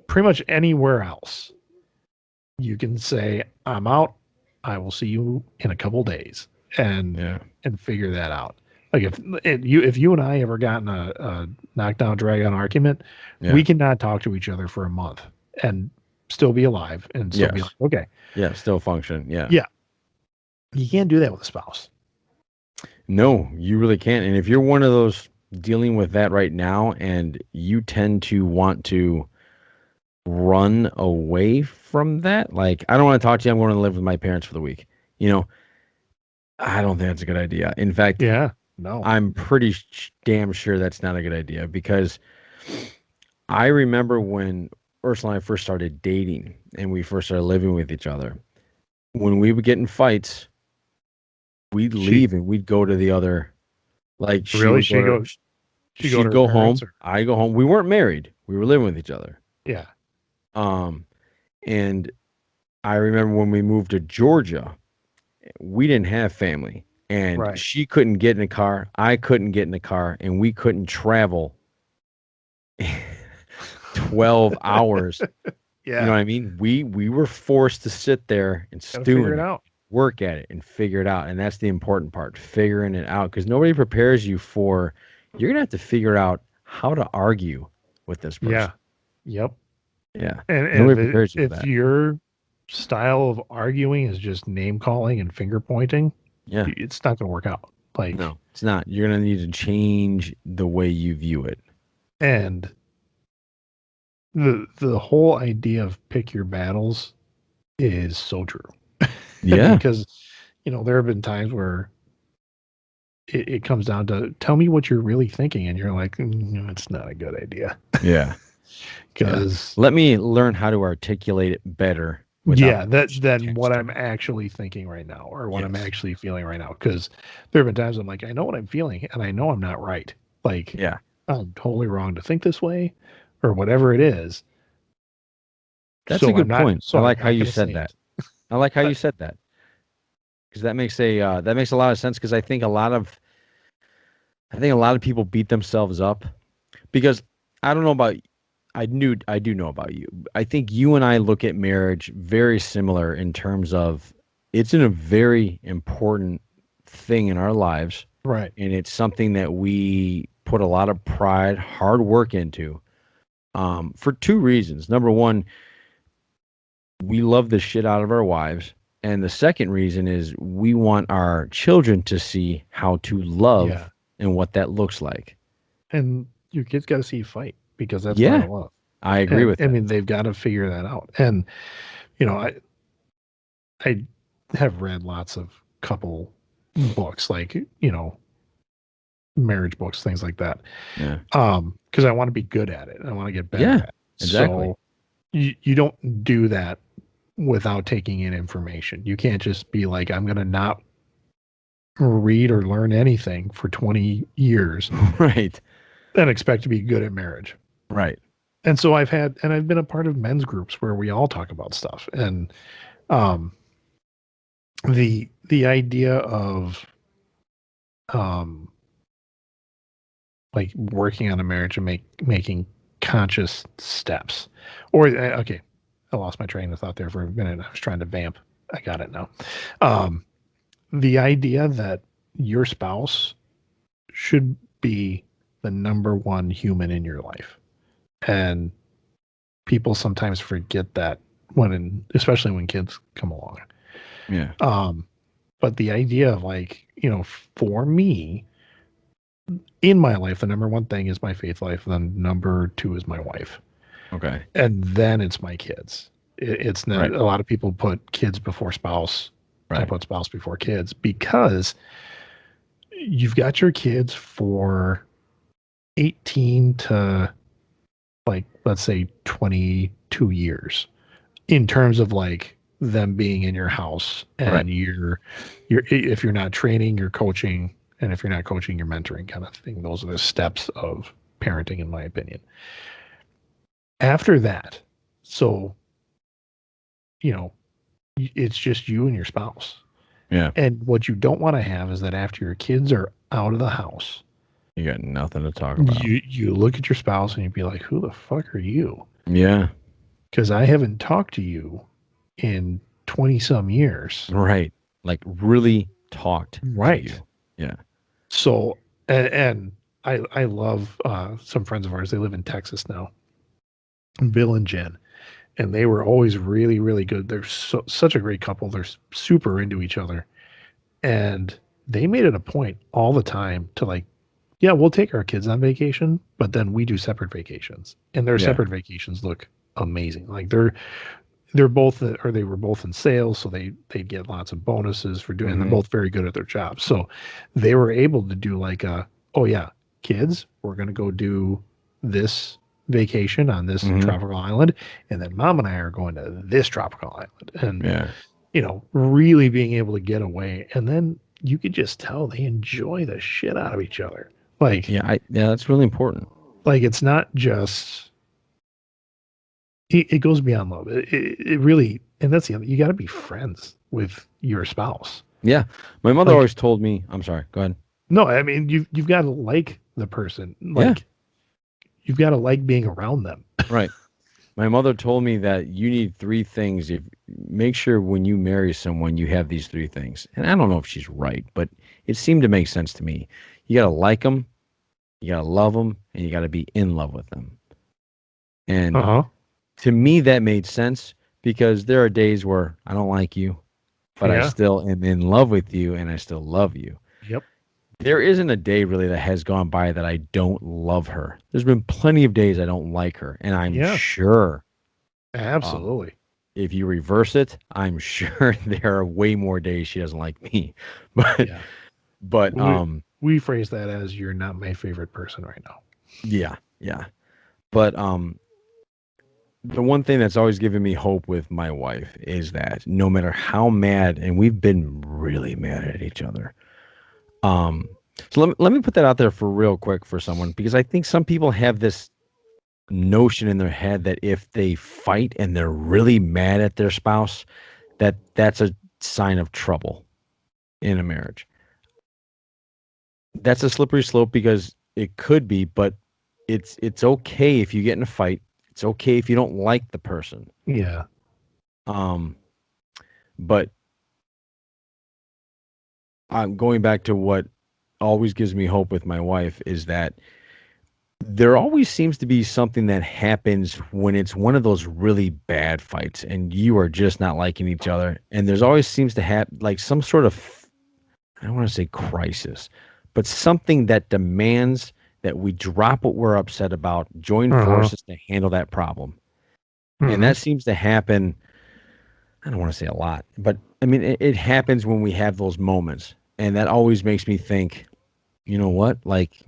Pretty much anywhere else, you can say, I'm out. I will see you in a couple days, and Yeah. figure that out. Like, if you and I ever gotten a knockdown drag on argument, Yeah. we cannot talk to each other for a month and still be alive and still be like, Yes. okay, Yeah. Still function. Yeah. yeah, you can't do that with a spouse. No, you really can't. And if you're one of those dealing with that right now and you tend to want to run away from that, like, I don't want to talk to you. I'm going to live with my parents for the week. You know, I don't think that's a good idea. In fact, Yeah, no, I'm pretty damn sure that's not a good idea because I remember when Ursula and I first started dating and we first started living with each other. When we would get in fights, we'd she leave and we'd go to the other. Like she really would go to, she go to she'd her go parents, home. or I go home. We weren't married. We were living with each other. yeah, Um, and I remember when we moved to Georgia, we didn't have family, and Right. she couldn't get in a car, I couldn't get in a car, and we couldn't travel 12 hours. You know Yeah. what I mean? We were forced to sit there and Got to stew figure in it it, out. work at it, and figure it out. And that's the important part, figuring it out, because nobody prepares you for you're gonna have to figure out how to argue with this person. Yeah. Yep. Yeah. And Nobody prepares you for if that. your style of arguing is just name calling and finger pointing, Yeah. it's not going to work out. Like, No, it's not. You're gonna need to change the way you view it. and the whole idea of pick your battles is so true. Yeah. Because, there have been times where it comes down to tell me what you're really thinking, and you're like, it's not a good idea. Yeah. Yeah. Because Let me learn how to articulate it better without yeah, than what text. I'm actually thinking right now, or what I'm Yes. actually feeling right now. Because there have been times I'm like, I know what I'm feeling, and I know I'm not right. Like, Yeah. I'm totally wrong to think this way, or whatever it is. That's a So I'm good not. point. So I I'm like how not you going to said say that. it. I like how Uh, you said that because that makes a lot of sense because I think a lot of people beat themselves up because I don't know about I do know about you. I think you and I look at marriage very similar in terms of it's in a very important thing in our lives Right. and it's something that we put a lot of pride, hard work into. For two reasons. Number one, we love the shit out of our wives. And the second reason is we want our children to see how to Yeah. love and what that looks like. And your kids got to see you fight, because that's part Yeah, of love. I agree And with I that. mean, they've got to figure that out. And you know, I have read lots of couple books, like, marriage books, things like that. Yeah. Because I want to be good at it. I want to get better Yeah, at it. exactly. So you don't do that without taking in information. You can't just be like, I'm going to not read or learn anything for 20 years Right. and expect to be good at marriage. Right. And so I've been a part of men's groups where we all talk about stuff. And um, the idea of um, like working on a marriage and making conscious steps, or okay, I lost my train of thought there for a minute. I was trying to vamp. I got it now. Um, the idea that your spouse should be the number one human in your life, and people sometimes forget that especially when kids come along. Yeah. But the idea of, like, for me, in my life, the number one thing is my faith life. Then number two is my wife, Okay. and then it's my kids. It's not, Right. a lot of people put kids before spouse. I Right. put spouse before kids, because you've got your kids for 18 to, like, let's say 22 years, in terms of like them being in your house, Right. and you're if you're not training, you're coaching, and if you're not coaching, you're mentoring, kind of thing. Those are the steps of parenting, in my opinion. After that, so you know it's just you and your spouse. Yeah. And what you don't want to have is that after your kids are out of the house, You got nothing to talk about. you look at your spouse and you'd be like, who the fuck are you? Yeah. Because I haven't talked to you in 20 some years. Right. Like really talked to Right. you. Yeah. So, and I love some friends of ours. They live in Texas now, Bill and Jen, and they were always really, really good. They're such a great couple. They're super into each other, and they made it a point all the time to, like, yeah, we'll take our kids on vacation, but then we do separate vacations, and their Yeah. separate vacations look amazing. Like, they're both, or they were both in sales, so they get lots of bonuses for doing. And they're Hmm. both very good at their jobs, so they were able to do, like, oh yeah, kids, we're gonna go do this vacation on this Hmm. tropical island, and then mom and I are going to this tropical island, and Yeah. really being able to get away. And then you could just tell they enjoy the shit out of each other. Like, Yeah, that's really important. it's not just, it goes beyond love. It really and that's the other, you got to be friends with your spouse. Yeah. My mother Like, always told me, I'm sorry, go ahead. no, I mean, you've got to like the person. Yeah. Like, you've got to like being around them. Right. My mother told me that you need three things. If make sure when you marry someone, you have these three things. And I don't know if she's right, but it seemed to make sense to me. You got to like them, you got to love them, and you got to be in love with them. And Uh-huh. to me, that made sense because there are days where I don't like you, but I Yeah. still am in love with you and I still love you. Yep. There isn't a day really that has gone by that I don't love her. There's been plenty of days I don't like her, and I'm Yeah. sure um, Absolutely. if you reverse it, I'm sure there are way more days she doesn't like me. But Yeah. but We phrase that as you're not my favorite person right now. yeah, yeah. But the one thing that's always given me hope with my wife is that no matter how mad, and we've been really mad at each other. So let me put that out there for real quick for someone because I think some people have this notion in their head that if they fight and they're really mad at their spouse, that that's a sign of trouble in a marriage. That's a slippery slope because it could be, but it's okay if you get in a fight. It's okay if you don't like the person. Yeah. Um, but I'm going back to what always gives me hope with my wife is that there always seems to be something that happens when it's one of those really bad fights and you are just not liking each other. And there's always seems to have like some sort of, I don't want to say crisis, but something that demands that we drop what we're upset about, join Uh-huh. forces to handle that problem. And Hmm. that seems to happen. I don't want to say a lot, but I mean, it happens when we have those moments. And that always makes me think, you know what? Like,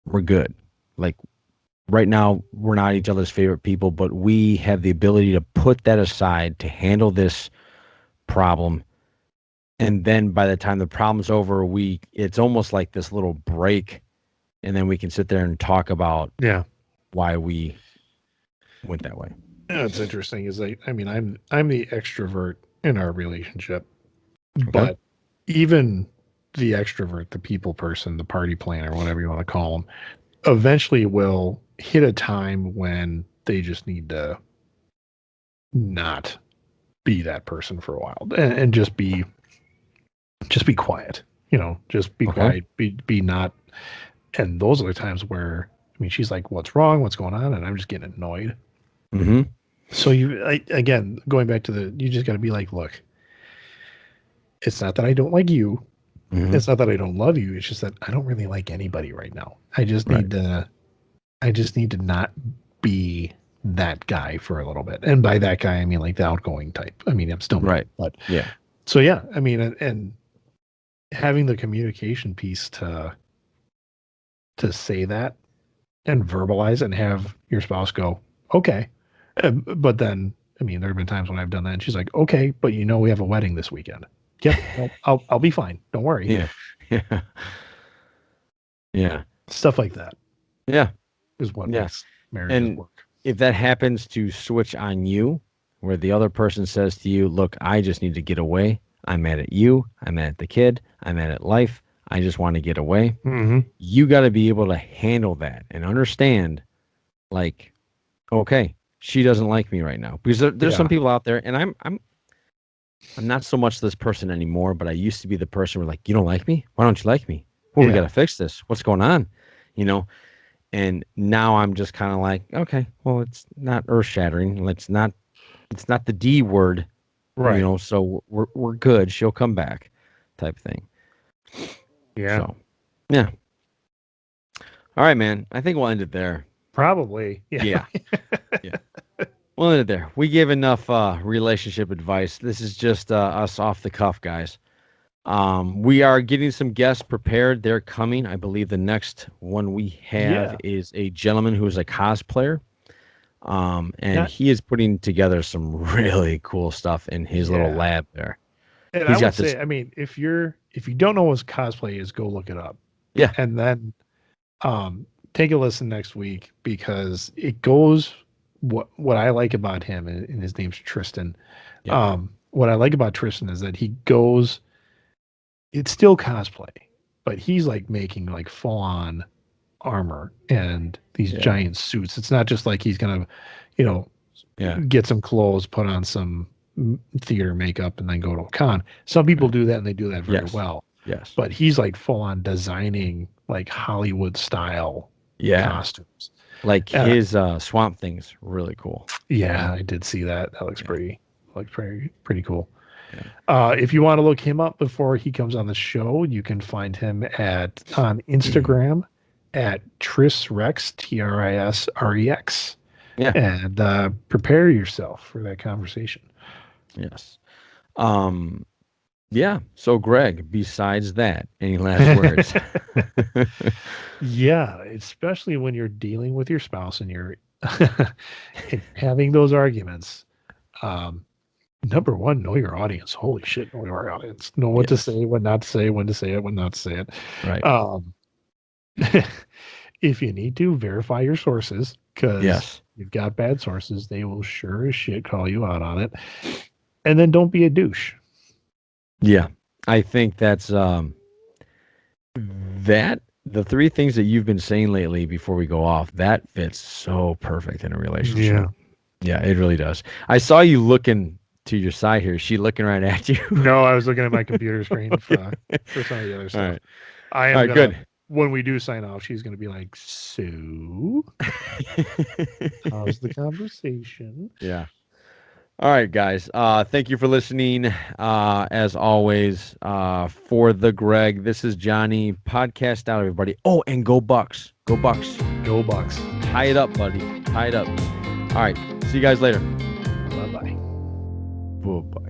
we're good. Like, right now we're not each other's favorite people, but we have the ability to put that aside to handle this problem. And then by the time the problem's over, it's almost like this little break, and then we can sit there and talk about Yeah. why we went that way. Yeah, it's interesting is I mean I'm the extrovert in our relationship, Okay. but even the extrovert, the people person, the party planner, whatever you want to call them, eventually will hit a time when they just need to not be that person for a while and just be quiet. You know, just be Okay. quiet, be not. And those are the times where I mean she's like, "What's wrong? What's going on?" And I'm just getting annoyed. Mm-hmm. So again, going back to you just got to be like, look, it's not that I don't like you. Mm-hmm. It's not that I don't love you. It's just that I don't really like anybody right now. Right. I just need to not be that guy for a little bit. And by that guy, I mean like the outgoing type. I mean, I'm still me, Right. but Yeah. so yeah, I mean, and having the communication piece to say that and verbalize and have your spouse go, okay. But then, I mean, there have been times when I've done that and she's like, okay, but you know, we have a wedding this weekend. Yep. No, I'll be fine. Don't worry. Yeah. Yeah. Yeah. Stuff like that Yeah. is what Yeah. makes marriages And work. if that happens to switch on you, where the other person says to you, look, I just need to get away. I'm mad at you. I'm mad at the kid. I'm mad at life. I just want to get away. Mm-hmm. You got to be able to handle that and understand, like, okay, she doesn't like me right now. Because there's some Yeah. people out there, and I'm not so much this person anymore, but I used to be the person where like, you don't like me? Why don't you like me? Well, we got Yeah. to fix this. What's going on? You know, and now I'm just kind of like, okay, well, it's not earth shattering. It's not the D word, you Right. know, so we're good. She'll come back type thing. Yeah. So, yeah. All right, man. I think we'll end it there. Probably. Yeah. Yeah. Yeah. We'll end it there. We gave enough relationship advice. This is just us off the cuff, guys. We are getting some guests prepared. They're coming. I believe the next one we have Yeah. is a gentleman who is a cosplayer. And Not, he is putting together some really cool stuff in his little yeah. lab there. And I He's would got this. say, I mean, if you don't know what cosplay is, go look it up. Yeah. And then take a listen next week because it goes what I like about him, and his name's Tristan. Yeah. What I like about Tristan is that he goes. It's still cosplay, but he's like making like full on armor and these Yeah. giant suits. It's not just like he's gonna, you know, Yeah. get some clothes, put on some theater makeup, and then go to a con. Some people do that and they do that very Yes. well. Yes. But he's like full on designing like Hollywood style Yeah. costumes. Like his Swamp Thing's really cool. Yeah, I did see that. That looks Yeah. pretty cool. Yeah. If you want to look him up before he comes on the show, you can find him on Instagram at TrisRex, TrisRex. Yeah. And prepare yourself for that conversation. Yes. Yeah. So Greg, besides that, any last words? Yeah, especially when you're dealing with your spouse and you're and having those arguments. Number one, know your audience. Holy shit, know your audience. Know what to Yes. say, what not to say, when to say it, when not to say it. Right. If you need to, verify your sources, because Yes. you've got bad sources. They will sure as shit call you out on it. And then don't be a douche. Yeah. I think that's that the three things that you've been saying lately before we go off, that fits so perfect in a relationship. Yeah, it really does. I saw you looking to your side here. Is she looking right at you? No, I was looking at my computer screen for some of the other stuff. All right. I am All right, gonna, good. when we do sign off, she's gonna be like, "So, how's the conversation?" Yeah. All right, guys. Thank you for listening. As always, for the Greg, this is Johnny. Podcast out, everybody. Oh, and go Bucks. Go Bucks. Go Bucks. Tie it up, buddy. Tie it up. All right. See you guys later. Bye bye. Bye-bye.